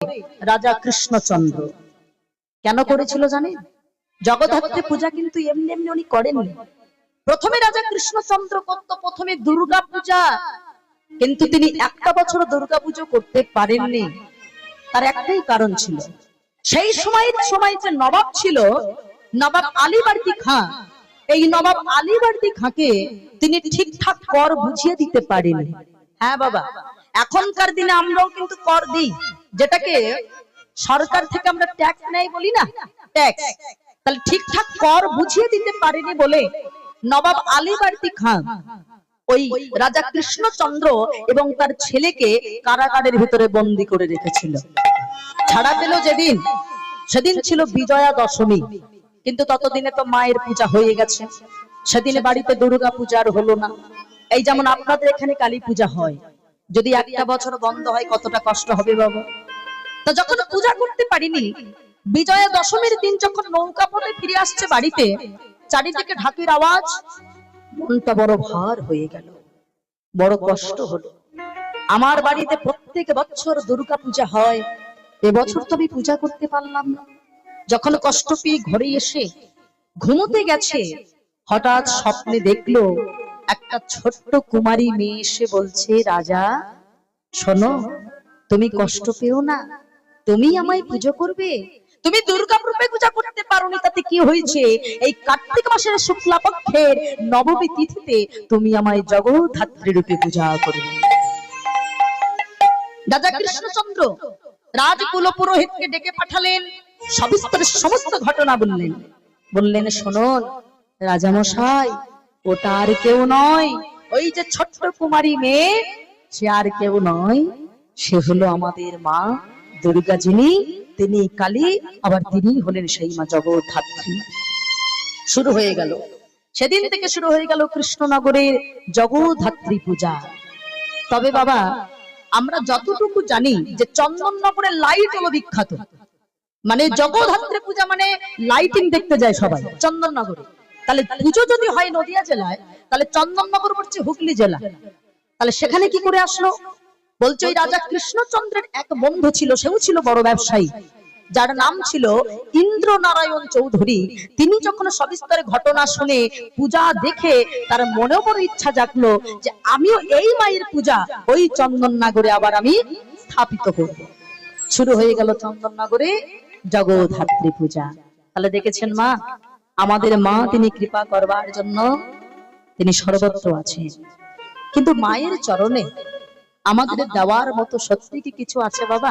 রাজা কৃষ্ণচন্দ্র কেন করেছিল জানেন? জগদ্ধাত্রী পূজা কিন্তু এমনি এমনি উনি করেননি। প্রথমে রাজা কৃষ্ণচন্দ্র করত প্রথমে দুর্গা পূজা, কিন্তু তিনি একটা বছর দুর্গা পুজো করতে পারেননি। তার একটাই কারণ ছিল, সেই সময় যে নবাব ছিল, নবাব আলীবর্দী খাঁ, এই নবাব আলীবর্দী খাঁকে তিনি ঠিকঠাক কর বুঝিয়ে দিতে পারেননি। হ্যাঁ বাবা, এখনকার দিনে আমরাও কিন্তু কর দিই, যেটাকে সরকার থেকে আমরা ট্যাক্স নেই বলি না, ট্যাক্স। তাহলে ঠিকঠাক কর বুঝিয়ে দিতে পারেনি বলে নবাব আলীবর্দী খাঁ ওই রাজা কৃষ্ণচন্দ্র এবং তার ছেলেকে কারাগারের ভিতরে বন্দী করে রেখেছিল। ছাড়া পেল যেদিন, সেদিন ছিল বিজয়া দশমী, কিন্তু ততদিনে তো মায়ের পূজা হয়ে গেছে। সেদিনে বাড়িতে দুর্গা পূজা আর হলো না। এই যেমন আপনাদের এখানে কালী পূজা হয়, যদি একটা বছর বন্ধ হয় কতটা কষ্ট হবে বাবা। তো যখন পূজা করতে পারিনি, বিজয়া দশমীর দিন যখন নৌকা পথে ফিরে আসছে বাড়িতে, চারিদিকে ঢাকের আওয়াজ, মনটা বড় ভার হয়ে গেল, বড় কষ্ট হলো। আমার বাড়িতে প্রত্যেক বছর দুর্গা পূজা হয়, এবছর তো আমি পূজা করতে পারলাম না। যখন কষ্ট পেয়ে ঘরে এসে ঘুমোতে গেছে, হঠাৎ স্বপ্নে দেখলো একটা ছোট্ট কুমারী মেয়ে এসে বলছে, রাজা শোনো, তুমি কষ্ট পেও না, তুমি আমায় পুজো করবে। তুমি দুর্গা রূপে পূজা করতে পারোনি, তাতে কি হয়েছে? এই কার্তিক মাসের শুক্লা পক্ষের নবমী তিথিতে তুমি আমায় জগদ্ধাত্রী রূপে পূজা করবে। রাজা কৃষ্ণচন্দ্র রাজকুল পুরোহিতকে ডেকে পাঠালেন, সবিস্তারে সমস্ত ঘটনা বললেন। বললেন, শুনুন রাজামশাই, ওটা আর কেউ নয়, ওই যে ছোট্ট কুমারী মেয়ে, সে আর কেউ নয়, সে হলো আমাদের মা দুর্গা, যিনি তিনি কালী, আবার তিনি হলেন সেই মা জগদ্ধাত্রী। শুরু হয়ে গেল, সেদিন থেকে শুরু হয়ে গেল কৃষ্ণনগরের জগদ্ধাত্রী পূজা। তবে বাবা, আমরা যতটুকু জানি যে চন্দননগরের লাইট হলো বিখ্যাত, মানে জগদ্ধাত্রী পূজা মানে লাইটিং দেখতে যায় সবাই চন্দননগরে। তাহলে পুজো যদি হয় নদিয়া জেলায়, তাহলে চন্দননগর হচ্ছে হুগলি জেলা। তাহলে সেখানে কি করে আসলো? বলছে ওই রাজা কৃষ্ণচন্দ্রের এক বন্ধু ছিল, সেও ছিল বড় ব্যবসায়ী, যার নাম ছিল ইন্দ্রনারায়ণ চৌধুরী। তিনি যখন সবিস্তারে ঘটনা শুনে, পূজা দেখে তার মনে বড় ইচ্ছা জাগলো যে আমিও এই মায়ের পূজা ওই চন্দননগরে আবার আমি স্থাপিত করব। শুরু হয়ে গেল চন্দননগরে জগদ্ধাত্রী পূজা। তাহলে দেখেছেন মা, আমাদের মা, তিনি কৃপা করবার জন্য তিনি সর্বত্র আছেন। কিন্তু মায়ের চরণে আমাদের দেওয়ার মতো সত্যি কি কিছু আছে বাবা?